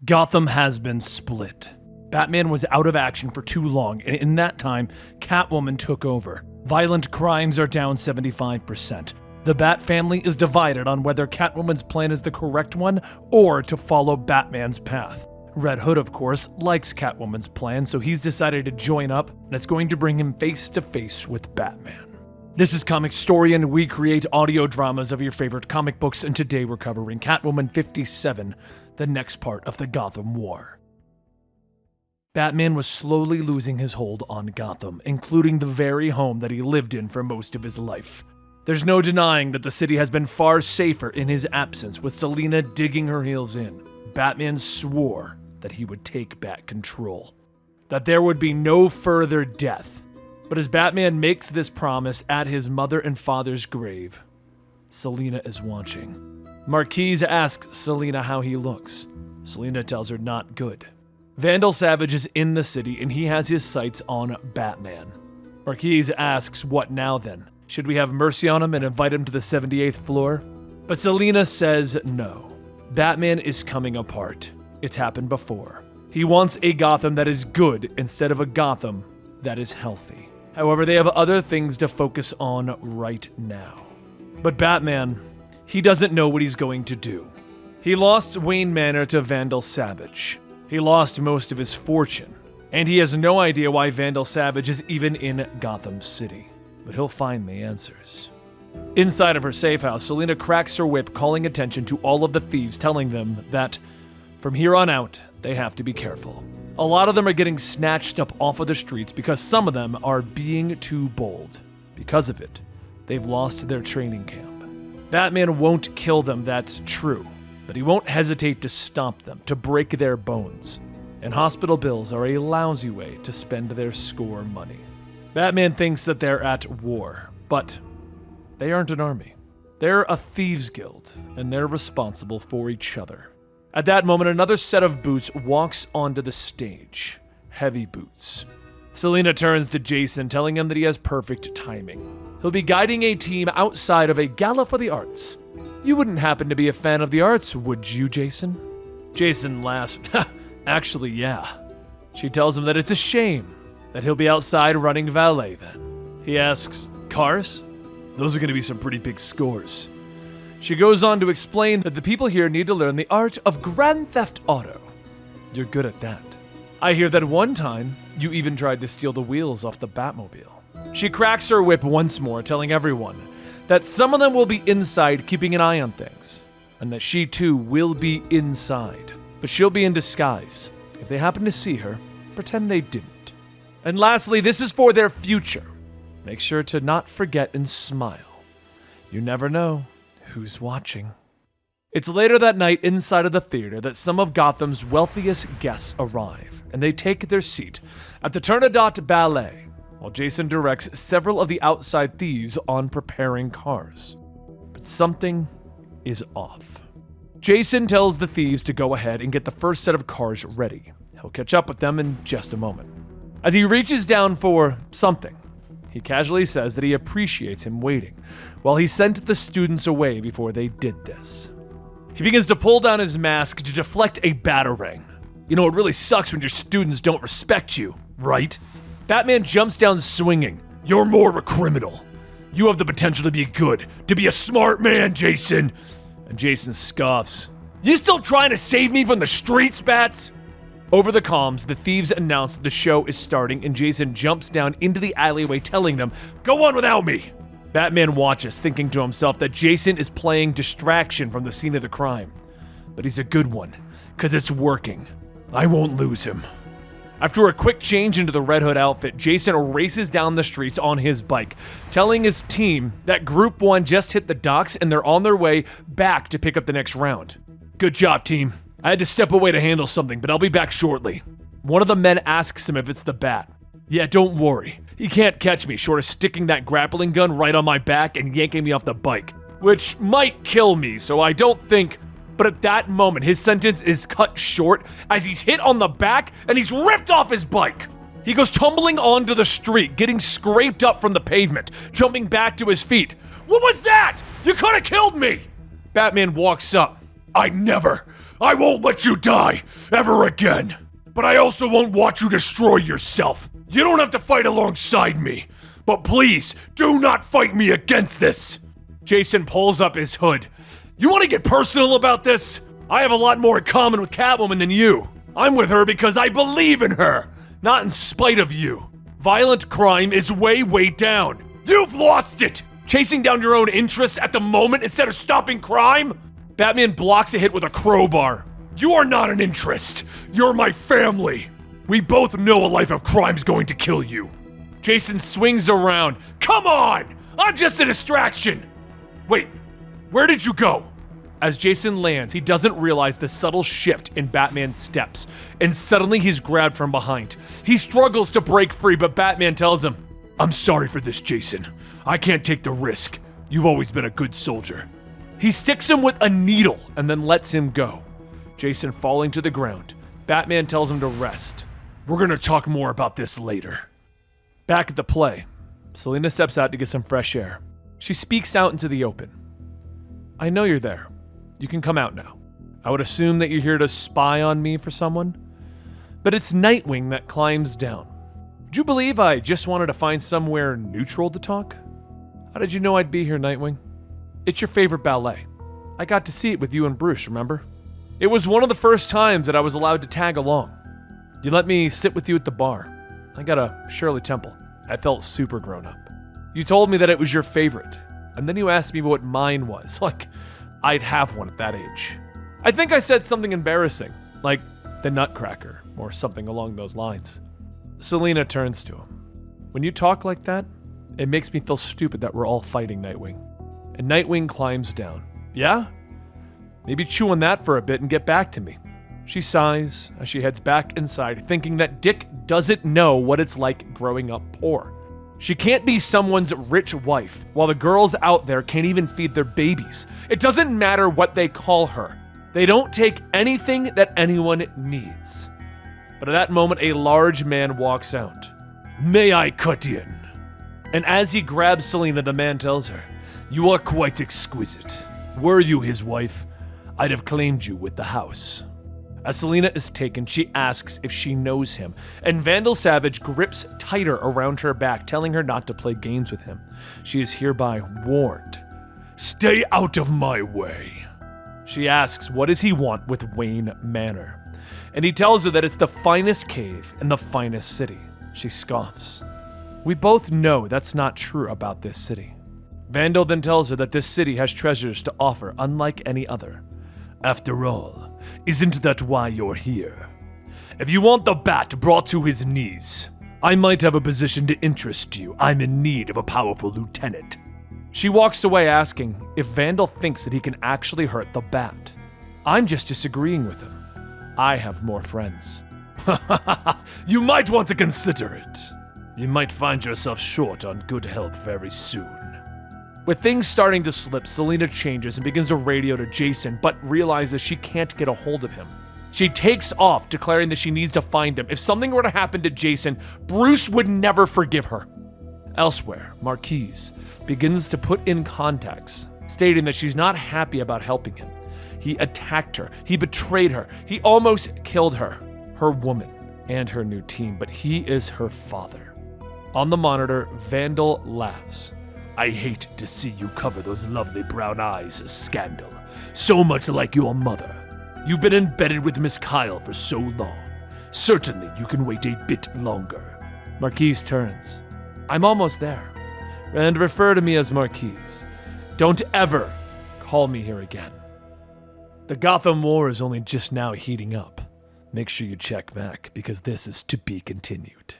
Gotham has been split. Batman was out of action for too long, and in that time, Catwoman took over. Violent crimes are down 75%. The Bat family is divided on whether Catwoman's plan is the correct one or to follow Batman's path. Red Hood, of course, likes Catwoman's plan, so he's decided to join up, and it's going to bring him face to face with Batman. This is Comic Story, and we create audio dramas of your favorite comic books, and today we're covering Catwoman 57, the next part of the Gotham War. Batman was slowly losing his hold on Gotham, including the very home that he lived in for most of his life. There's no denying that the city has been far safer in his absence, with Selina digging her heels in. Batman swore that he would take back control, that there would be no further death. But as Batman makes this promise at his mother and father's grave, Selina is watching. Marquise asks Selina how he looks. Selina tells her not good. Vandal Savage is in the city and he has his sights on Batman. Marquise asks, what now then? Should we have mercy on him and invite him to the 78th floor? But Selina says no. Batman is coming apart. It's happened before. He wants a Gotham that is good instead of a Gotham that is healthy. However, they have other things to focus on right now. But Batman, he doesn't know what he's going to do. He lost Wayne Manor to Vandal Savage. He lost most of his fortune, and he has no idea why Vandal Savage is even in Gotham City. But he'll find the answers. Inside of her safe house, Selina cracks her whip, calling attention to all of the thieves, telling them that from here on out, they have to be careful. A lot of them are getting snatched up off of the streets because some of them are being too bold. Because of it, they've lost their training camp. Batman won't kill them, that's true, but he won't hesitate to stomp them, to break their bones. And hospital bills are a lousy way to spend their score money. Batman thinks that they're at war, but they aren't an army. They're a thieves guild, and they're responsible for each other. At that moment, another set of boots walks onto the stage. Heavy boots. Selina turns to Jason, telling him that he has perfect timing. He'll be guiding a team outside of a Gala for the arts. You wouldn't happen to be a fan of the arts, would you, Jason? Jason laughs. Actually, yeah. She tells him that it's a shame that he'll be outside running valet then. He asks, cars? Those are going to be some pretty big scores. She goes on to explain that the people here need to learn the art of Grand Theft Auto. You're good at that. I hear that one time, you even tried to steal the wheels off the Batmobile. She cracks her whip once more, telling everyone that some of them will be inside keeping an eye on things, and that she too will be inside. But she'll be in disguise. If they happen to see her, pretend they didn't. And lastly, this is for their future. Make sure to not forget and smile. You never know who's watching. It's later that night inside of the theater that some of Gotham's wealthiest guests arrive, and they take their seat at the Turandot Ballet, while Jason directs several of the outside thieves on preparing cars. But something is off. Jason tells the thieves to go ahead and get the first set of cars ready. He'll catch up with them in just a moment. As he reaches down for something, he casually says that he appreciates him waiting, while he sent the students away before they did this. He begins to pull down his mask to deflect a batarang. You know, it really sucks when your students don't respect you, right? Batman jumps down swinging. You're more of a criminal. You have the potential to be good, to be a smart man, Jason. And Jason scoffs. You still trying to save me from the streets, Bats? Over the comms, the thieves announce the show is starting, and Jason jumps down into the alleyway, telling them, go on without me. Batman watches, thinking to himself that Jason is playing distraction from the scene of the crime. But he's a good one, because it's working. I won't lose him. After a quick change into the Red Hood outfit, Jason races down the streets on his bike, telling his team that Group 1 just hit the docks and they're on their way back to pick up the next round. Good job, team. I had to step away to handle something, but I'll be back shortly. One of the men asks him if it's the Bat. Yeah, don't worry. He can't catch me short of sticking that grappling gun right on my back and yanking me off the bike, which might kill me, so I don't think... But at that moment, his sentence is cut short as he's hit on the back and he's ripped off his bike. He goes tumbling onto the street, getting scraped up from the pavement, jumping back to his feet. What was that? You could have killed me! Batman walks up. I I won't let you die ever again. But I also won't watch you destroy yourself. You don't have to fight alongside me. But please, do not fight me against this. Jason pulls up his hood. You want to get personal about this? I have a lot more in common with Catwoman than you. I'm with her because I believe in her, not in spite of you. Violent crime is way down. You've lost it! Chasing down your own interests at the moment instead of stopping crime? Batman blocks a hit with a crowbar. You are not an interest. You're my family. We both know a life of crime's going to kill you. Jason swings around. Come on! I'm just a distraction! Wait, where did you go? As Jason lands, he doesn't realize the subtle shift in Batman's steps, and suddenly he's grabbed from behind. He struggles to break free, but Batman tells him, I'm sorry for this, Jason. I can't take the risk. You've always been a good soldier. He sticks him with a needle and then lets him go. Jason falling to the ground. Batman tells him to rest. We're gonna talk more about this later. Back at the play, Selina steps out to get some fresh air. She speaks out into the open. I know you're there. You can come out now. I would assume that you're here to spy on me for someone. But it's Nightwing that climbs down. Would you believe I just wanted to find somewhere neutral to talk? How did you know I'd be here, Nightwing? It's your favorite ballet. I got to see it with you and Bruce, remember? It was one of the first times that I was allowed to tag along. You let me sit with you at the bar. I got a Shirley Temple. I felt super grown up. You told me that it was your favorite, and then you asked me what mine was, like I'd have one at that age. I think I said something embarrassing, like the Nutcracker, or something along those lines. Selina turns to him. When you talk like that, it makes me feel stupid that we're all fighting, Nightwing. And Nightwing climbs down. Yeah? Maybe chew on that for a bit and get back to me. She sighs as she heads back inside, thinking that Dick doesn't know what it's like growing up poor. She can't be someone's rich wife, while the girls out there can't even feed their babies. It doesn't matter what they call her. They don't take anything that anyone needs. But at that moment, a large man walks out. May I cut in? And as he grabs Selina, the man tells her, You are quite exquisite. Were you his wife, I'd have claimed you with the house. As Selina is taken, she asks if she knows him, and Vandal Savage grips tighter around her back, telling her not to play games with him. She is hereby warned. Stay out of my way. She asks what does he want with Wayne Manor, and he tells her that it's the finest cave in the finest city. She scoffs. We both know that's not true about this city. Vandal then tells her that this city has treasures to offer unlike any other. After all, isn't that why you're here? If you want the Bat brought to his knees, I might have a position to interest you. I'm in need of a powerful lieutenant. She walks away asking if Vandal thinks that he can actually hurt the Bat. I'm just disagreeing with him. I have more friends. You might want to consider it. You might find yourself short on good help very soon. With things starting to slip, Selina changes and begins to radio to Jason, but realizes she can't get a hold of him. She takes off, declaring that she needs to find him. If something were to happen to Jason, Bruce would never forgive her. Elsewhere, Marquise begins to put in contacts, stating that she's not happy about helping him. He attacked her, he betrayed her, he almost killed her woman, and her new team, but he is her father. On the monitor, Vandal laughs. I hate to see you cover those lovely brown eyes, Scandal. So much like your mother. You've been embedded with Miss Kyle for so long. Certainly you can wait a bit longer. Marquise turns. I'm almost there. And refer to me as Marquise. Don't ever call me here again. The Gotham War is only just now heating up. Make sure you check back, because this is to be continued.